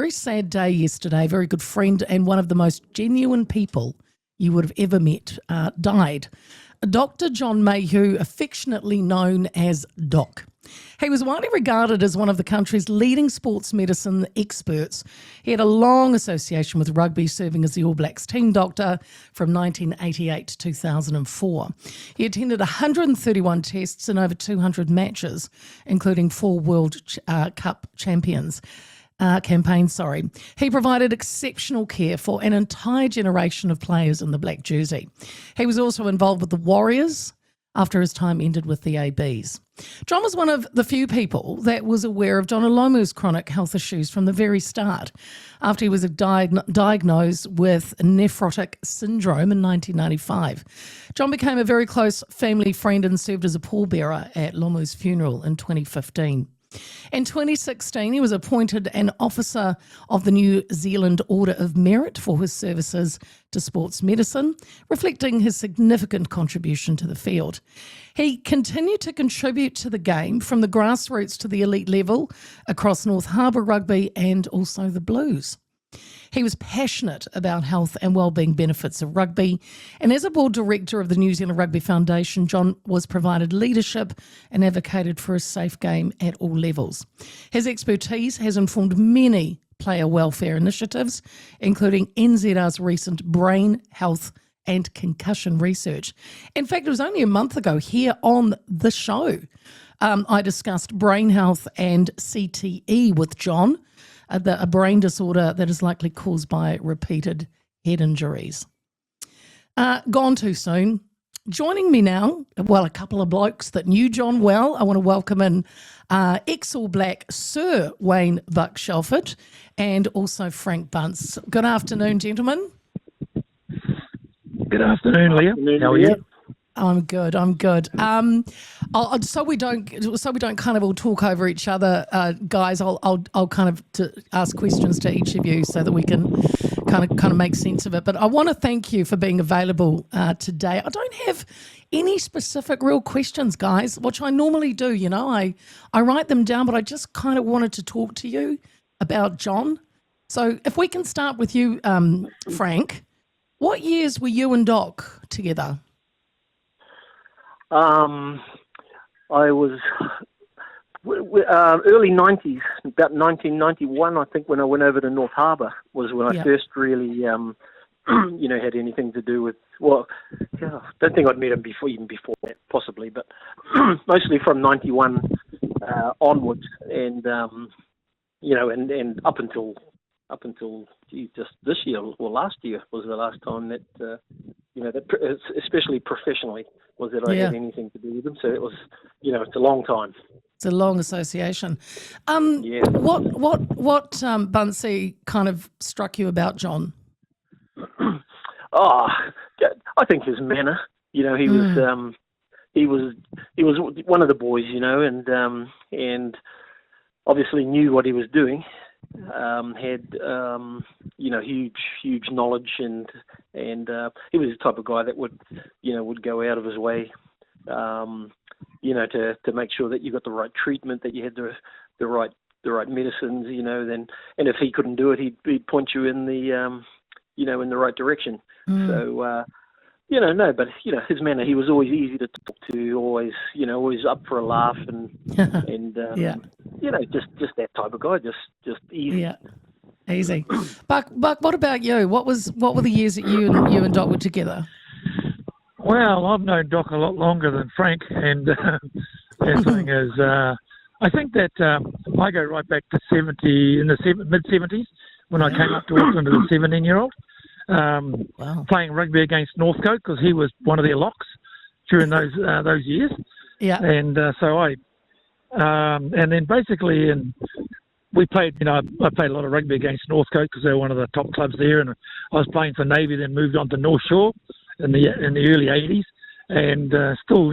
very sad day yesterday. A very good friend and one of the most genuine people you would have ever met died. Dr. John Mayhew, affectionately known as Doc. He was widely regarded as one of the country's leading sports medicine experts. He had a long association with rugby, serving as the All Blacks team doctor from 1988 to 2004. He attended 131 tests and over 200 matches, including 4 World Cup campaigns. He provided exceptional care for an entire generation of players in the black jersey. He was also involved with the Warriors after his time ended with the ABs. John was one of the few people that was aware of John Olomu's chronic health issues from the very start. After he was diagnosed with nephrotic syndrome in 1995, John became a very close family friend and served as a pallbearer at Lomu's funeral in 2015. In 2016, he was appointed an officer of the New Zealand Order of Merit for his services to sports medicine, reflecting his significant contribution to the field. He continued to contribute to the game from the grassroots to the elite level across North Harbour Rugby and also the Blues. He was passionate about health and wellbeing benefits of rugby, and as a board director of the New Zealand Rugby Foundation, John was provided leadership and advocated for a safe game at all levels. His expertise has informed many player welfare initiatives, including NZR's recent brain health and concussion research. In fact, it was only a month ago here on the show I discussed brain health and CTE with John, a brain disorder that is likely caused by repeated head injuries. Gone too soon. Joining me now, well, a couple of blokes that knew John well. I want to welcome in ex-All Black Sir Wayne Buck Shelford and also Frank Bunce. Good afternoon, gentlemen. Good afternoon, Leah. How are you? I'm good. So we don't kind of all talk over each other, guys. I'll kind of ask questions to each of you so that we can kind of make sense of it. But I want to thank you for being available today. I don't have any specific real questions, guys, which I normally do. You know, I write them down, but I just kind of wanted to talk to you about John. So if we can start with you, Frank, what years were you and Doc together? I was early 90s, about 1991, I think, when I went over to North Harbour was when I first really, had anything to do with, I don't think I'd met him even before that, possibly, but mostly from 91 onwards, and, and up until just this year or last year was the last time that, especially professionally, was that I had anything to do with them. So it was, it's a long time. It's a long association. What Buncey kind of struck you about John? I think his manner. He was one of the boys, and obviously knew what he was doing. Had huge knowledge, and he was the type of guy that would go out of his way, to make sure that you got the right treatment, that you had the right medicines, and if he couldn't do it, he'd point you in the in the right direction. So but his manner, he was always easy to talk to, always up for a laugh, and just that type of guy, just easy. Yeah, easy. Buck, what about you? What were the years that you and Doc were together? Well, I've known Doc a lot longer than Frank, and the thing is, I think that I go right back to mid-70s when I came up to Auckland as a 17-year-old. Playing rugby against Northcote because he was one of their locks during those years. Yeah. And so and then basically, and we played. I played a lot of rugby against Northcote because they were one of the top clubs there. And I was playing for Navy, then moved on to North Shore in the early '80s, and still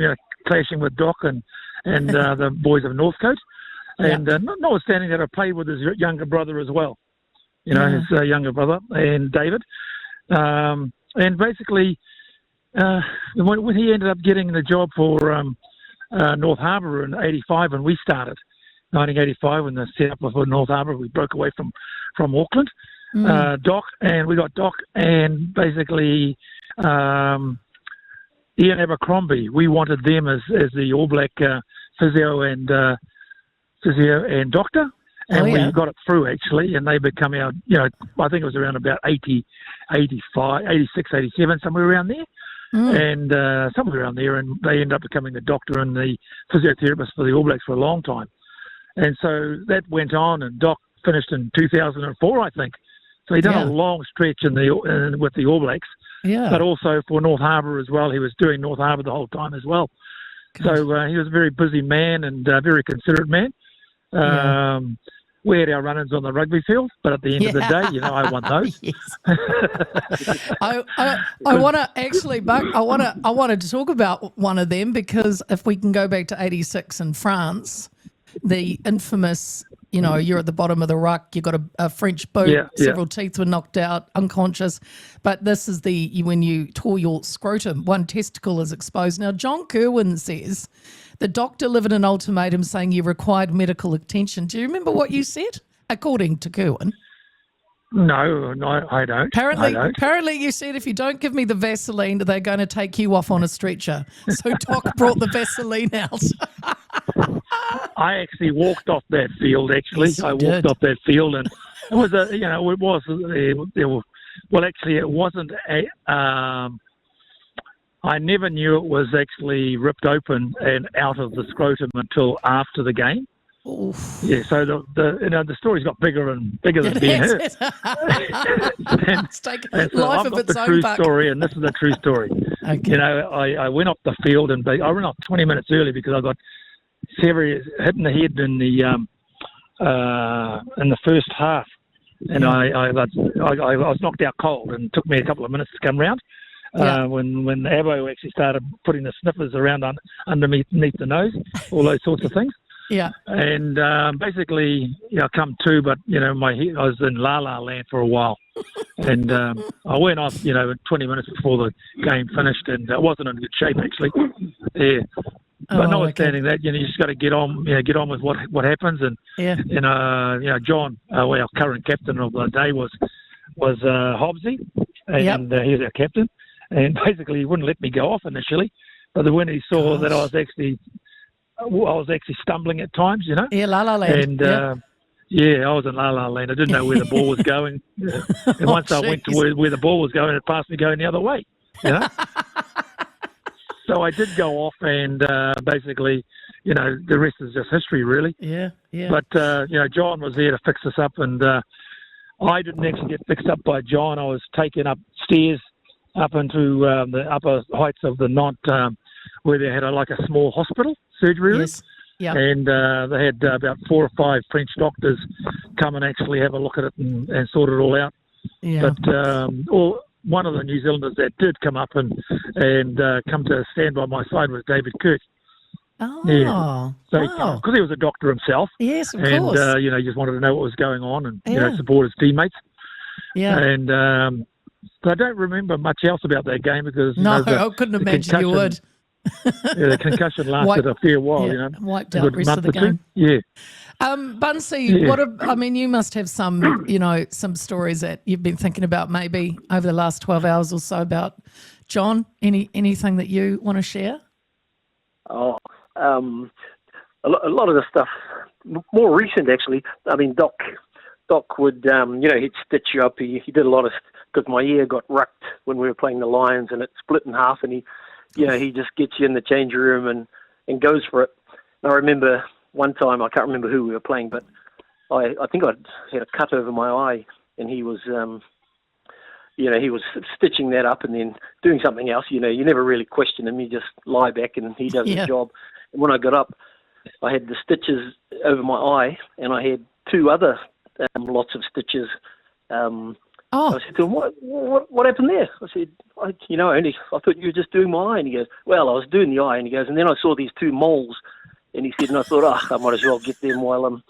clashing with Doc and the boys of Northcote. And notwithstanding that, I played with his younger brother as well. His younger brother and David. And basically, when he ended up getting the job for North Harbour in '85, when we started, 1985, when the set up of North Harbour, we broke away from from Auckland. Doc, and we got Doc and basically Ian Abercrombie. We wanted them as the All Black physio and doctor, and we got it through actually, and they become our, I think it was around about 80, 85, 86, 87, somewhere around there. And somewhere around there, and they end up becoming the doctor and the physiotherapist for the All Blacks for a long time. And so that went on, and Doc finished in 2004, I think. So he done a long stretch with the All Blacks, but also for North Harbour as well. He was doing North Harbour the whole time as well. Good. So he was a very busy man and a very considerate man. We had our run-ins on the rugby field, but at the end of the day, I won those. I want to actually, Buck, I wanted to talk about one of them, because if we can go back to 86 in France, the infamous, you're at the bottom of the ruck, you've got a French boot, several teeth were knocked out, unconscious. But this is when you tore your scrotum, one testicle is exposed. Now, John Kerwin says the doctor delivered an ultimatum saying you required medical attention. Do you remember what you said, according to Kerwin? No, I don't. Apparently you said, if you don't give me the Vaseline, they're going to take you off on a stretcher. So Doc brought the Vaseline out. I actually walked off that field, actually. Yes, I walked off that field, and it was it wasn't I never knew it was actually ripped open and out of the scrotum until after the game. Oof. Yeah, so the story's got bigger than being heard. It's taken life of its own. True story, and this is the true story. Okay. I went off the field, and I ran off 20 minutes early because I got severely hit in the head in the first half, and I was knocked out cold, and it took me a couple of minutes to come round. When Abo actually started putting the sniffers around underneath the nose, all those sorts of things. Yeah. And basically, come to, but my head, I was in La La Land for a while, and I went off, 20 minutes before the game finished, and I wasn't in good shape actually. Yeah. But notwithstanding that, you just got to get on with what happens, and John, our current captain of the day was Hobbsy, and he was our captain, and basically he wouldn't let me go off initially, but when he saw that I was actually stumbling at times, Yeah, La La Land. And I was in La La Land. I didn't know where the ball was going, and once I went to where the ball was going, it passed me going the other way. So I did go off, and basically, the rest is just history, really. Yeah. But John was there to fix us up, and I didn't actually get fixed up by John. I was taken upstairs, up into the upper heights of the Nantes, where they had a small hospital surgery room. Yes. Yeah. And they had about 4 or 5 French doctors come and actually have a look at it and sort it all out. Yeah. But one of the New Zealanders that did come up and come to stand by my side was David Kirk. Oh, yeah. So, because he was a doctor himself. Yes, of course. And, he just wanted to know what was going on and, support his teammates. Yeah. And I don't remember much else about that game because... I couldn't imagine you would. The concussion lasted a fair while, Wiped out the rest of the game. Yeah. Buncey, you must have some, some stories that you've been thinking about maybe over the last 12 hours or so about John. Anything that you want to share? Oh, a lot of the stuff, more recent actually. I mean, Doc would, he'd stitch you up. He did a lot of, because my ear got rucked when we were playing the Lions and it split in half, and he just gets you in the change room and goes for it. And I remember one time, I can't remember who we were playing, but I think I'd had a cut over my eye, and he was, he was stitching that up and then doing something else. You never really question him. You just lie back and he does his job. And when I got up, I had the stitches over my eye, and I had 2 other lots of stitches. I said to him, what happened there? I said, I thought you were just doing my eye. And he goes, well, I was doing the eye. And he goes, and then I saw these 2 moles. And he said, and I thought, I might as well get them while I'm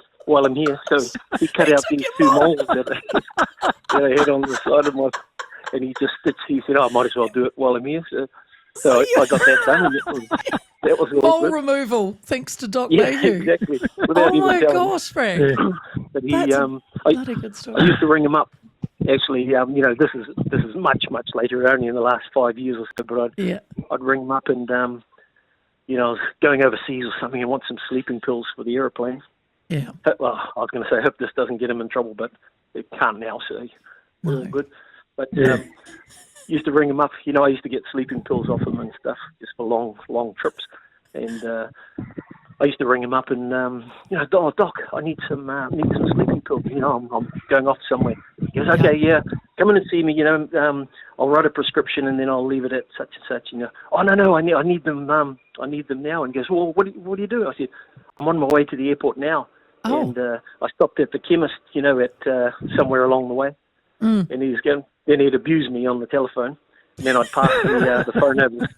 here. So he cut out these 2 moles that I had on the side of my, and he just stitched. He said, I might as well do it while I'm here. So So I got that done, and that was all Mole good. removal, thanks to Doc Yeah, Mayhew. exactly. Oh my gosh, Frank. Yeah. But he, That's a I bloody good story. I used to ring him up. Actually, this is much later, only in the last 5 years or so. But I'd ring him up and I was going overseas or something and want some sleeping pills for the aeroplane. Yeah. Well, I was going to say, hope this doesn't get him in trouble, but it can't now, so we're all good. But used to ring him up. I used to get sleeping pills off him and stuff just for long trips. And I used to ring him up and, Doc, I need some sleeping pills. I'm going off somewhere. He goes, okay, yeah, come in and see me. I'll write a prescription and then I'll leave it at such and such. Oh no, I need them. I need them now. And he goes, well, what do you do? I said, I'm on my way to the airport now. Oh. And I stopped at the chemist, at somewhere along the way. And then he'd abuse me on the telephone. And then I'd pass the phone over,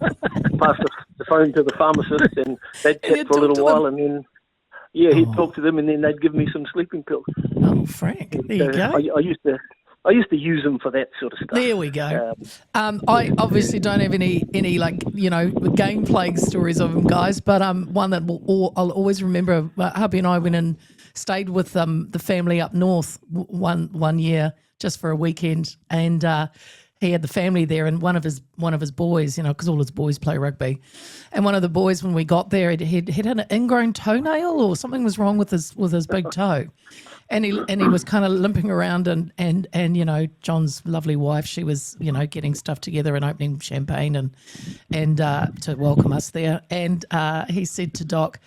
pass the phone to the pharmacist, and they'd chat for a little while, and then he'd talk to them, and then they'd give me some sleeping pills. Oh, Frank, there you go. I used to use them for that sort of stuff. There we go. I obviously don't have any game playing stories of them, guys, but one that I'll always remember. Hubby and I went and stayed with the family up north one year just for a weekend, and he had the family there, and one of his boys, because all his boys play rugby, and one of the boys, when we got there, he'd had an ingrown toenail or something was wrong with his big toe, and he was kind of limping around, and John's lovely wife, she was getting stuff together and opening champagne and to welcome us there, and he said to Doc,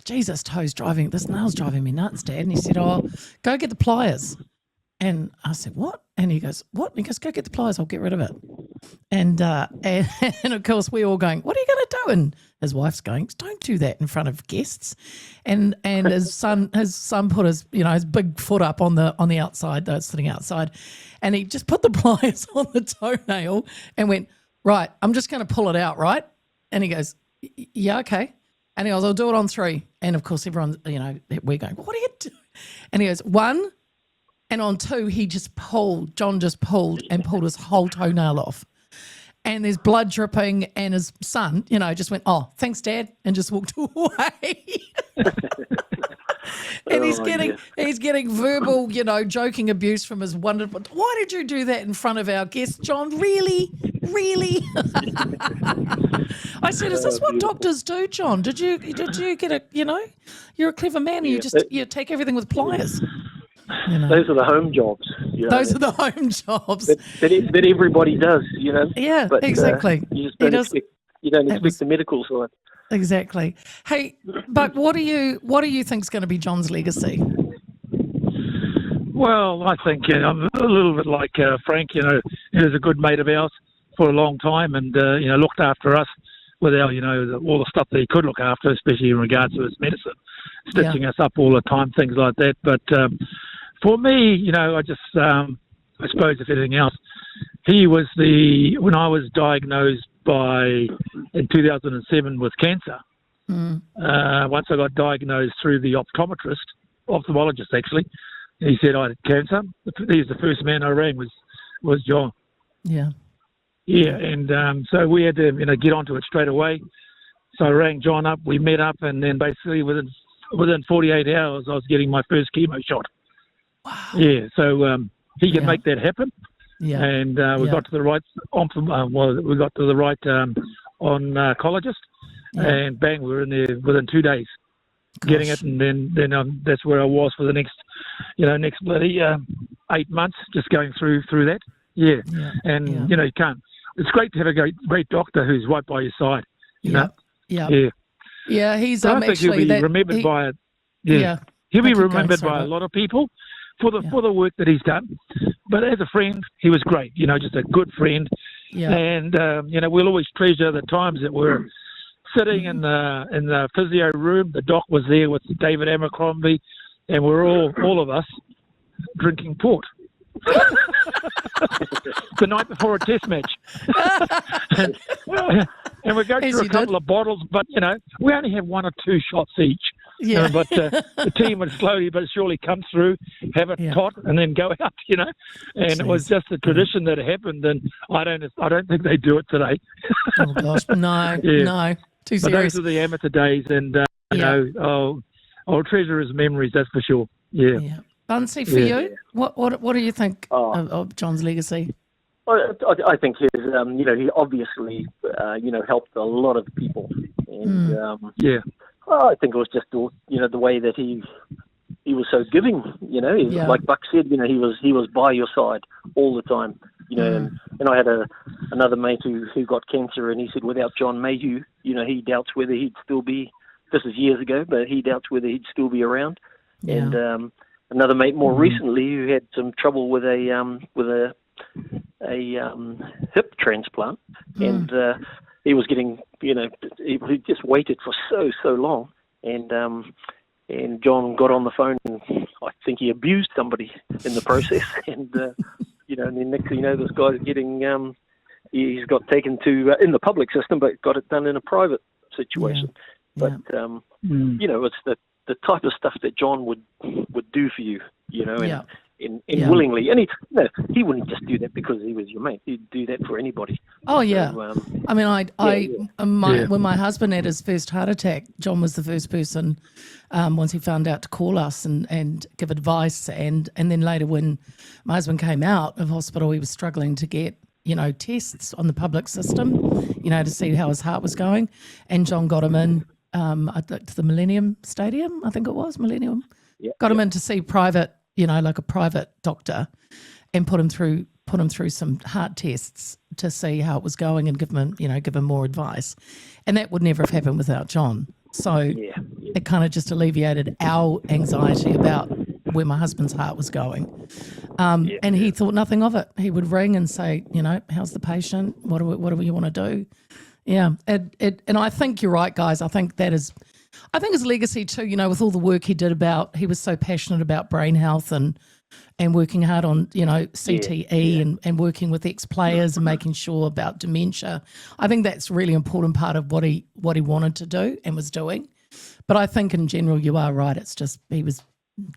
"Jesus, this nail's driving me nuts, Dad," and he said, "Oh, go get the pliers." And I said, "What?" And he goes, "What?" And he goes, "Go get the pliers, I'll get rid of it." And of course we're all going, "What are you going to do?" And his wife's going, "Don't do that in front of guests." And his son put his big foot up on the outside, sitting outside, and he just put the pliers on the toenail and went, "Right, I'm just going to pull it out, right?" And he goes, "Yeah, okay." And he goes, "I'll do it on 3." And of course everyone's, we're going, "What are you doing?" And he goes, 1. And on 2, John just pulled his whole toenail off. And there's blood dripping, and his son, just went, "Oh, thanks, Dad," and just walked away. And he's getting verbal, joking abuse from his wonderful. "Why did you do that in front of our guests, John? Really? Really?" I said, "Is this what doctors do, John? Did you get a, you're a clever man, and you take everything with pliers." Those are the home jobs. Those are the home jobs that everybody does. Yeah, but, exactly. You just don't expect the medical side. Exactly. Hey, but what do you think's going to be John's legacy? Well, I think I'm a little bit like Frank. He was a good mate of ours for a long time, and looked after us with our, all the stuff that he could look after, especially in regards to his medicine, stitching us up all the time, things like that. But for me, I just, I suppose if anything else, he was when I was diagnosed in 2007 with cancer. Once I got diagnosed through the ophthalmologist actually, he said I had cancer. He was the first man I rang was John. Yeah. Yeah, and so we had to get onto it straight away. So I rang John up, we met up, and then basically within 48 hours I was getting my first chemo shot. Wow. Yeah, so he can make that happen. Yeah. And we got to the right oncologist, and bang, we were in there within 2 days. Gosh. Getting it, and then that's where I was for the next bloody 8 months, just going through that. Yeah. And you can't. It's great to have a great doctor who's right by your side. You know. Yeah. Yeah. He's so I think he'll be remembered by. Yeah. He'll be remembered by a lot of people for the work that he's done. But as a friend, he was great. Just a good friend. Yeah. And we'll always treasure the times that we're sitting in the physio room. The doc was there with David Abercrombie, and we're all of us drinking port. The night before a test match. And we go through a couple of bottles, but we only have 1 or 2 shots each. Yeah. But the team would slowly but surely come through, have a tot, and then go out. And it was just a tradition that happened, and I don't think they do it today. Oh gosh, no, no, too But serious. those are the amateur days, and I'll treasure his memories. That's for sure. Yeah. Buncey, for you, what do you think of John's legacy? I think his, he obviously, helped a lot of people, and I think it was just the way that he was so giving. Like Buck said, he was by your side all the time. And I had another mate who got cancer, and he said without John Mayhew, he doubts whether he'd still be. This is years ago, but he doubts whether he'd still be around. Yeah. And another mate more recently who had some trouble with a hip transplant, and he was getting, he just waited for so long, and John got on the phone, and I think he abused somebody in the process, and and then next thing you know, this guy's getting, he's got taken to in the public system, but got it done in a private situation. But it's the type of stuff that John would do for you, and willingly. And he wouldn't just do that because he was your mate. He'd do that for anybody. Oh yeah. So, I mean, when my husband had his first heart attack, John was the first person, once he found out, to call us and give advice. And then later, when my husband came out of hospital, he was struggling to get tests on the public system, to see how his heart was going. And John got him in to the Millennium Stadium, I think it was Millennium. Got him in to see private, like a private doctor, and put him through some heart tests to see how it was going and give him more advice. And that would never have happened without John. So it kind of just alleviated our anxiety about where my husband's heart was going. And he thought nothing of it. He would ring and say, how's the patient? What do you want to do? Yeah. And I think you're right, guys. I think his legacy too, with all the work he did he was so passionate about brain health and working hard on, CTE and working with ex-players and making sure about dementia. I think that's a really important part of what he wanted to do and was doing. But I think in general, you are right. It's just, he was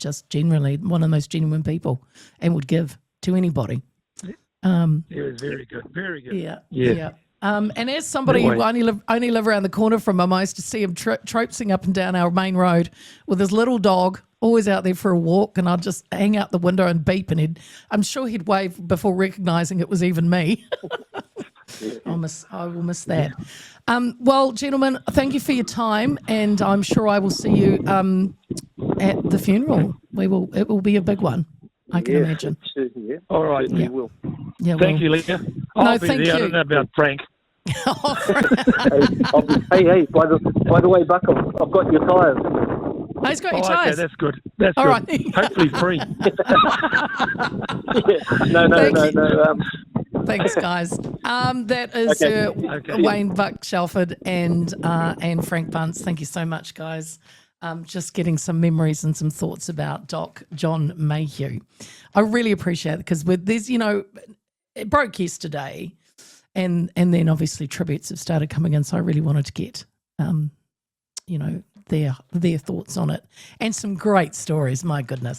just generally one of the most genuine people and would give to anybody. He was very good. Very good. Yeah. And as somebody who only live around the corner from him, I used to see him traipsing up and down our main road with his little dog, always out there for a walk, and I'd just hang out the window and beep, and I'm sure he'd wave before recognising it was even me. I will miss that. Well, gentlemen, thank you for your time, and I'm sure I will see you at the funeral. It will be a big one, I can imagine. All right, we will. Yeah, thank you, Leah. Thank you. I don't know about Frank. Hey, by the way, Buck, I've got your tyres. Oh, he's got your tyres. Okay, that's good. That's all good. Right. Hopefully free. No. Thanks, guys. That is Wayne Buck Shelford and Frank Bunce. Thank you so much, guys. Just getting some memories and some thoughts about Doc John Mayhew. I really appreciate it because with this, it broke yesterday, and then obviously tributes have started coming in. So I really wanted to get, their thoughts on it and some great stories. My goodness.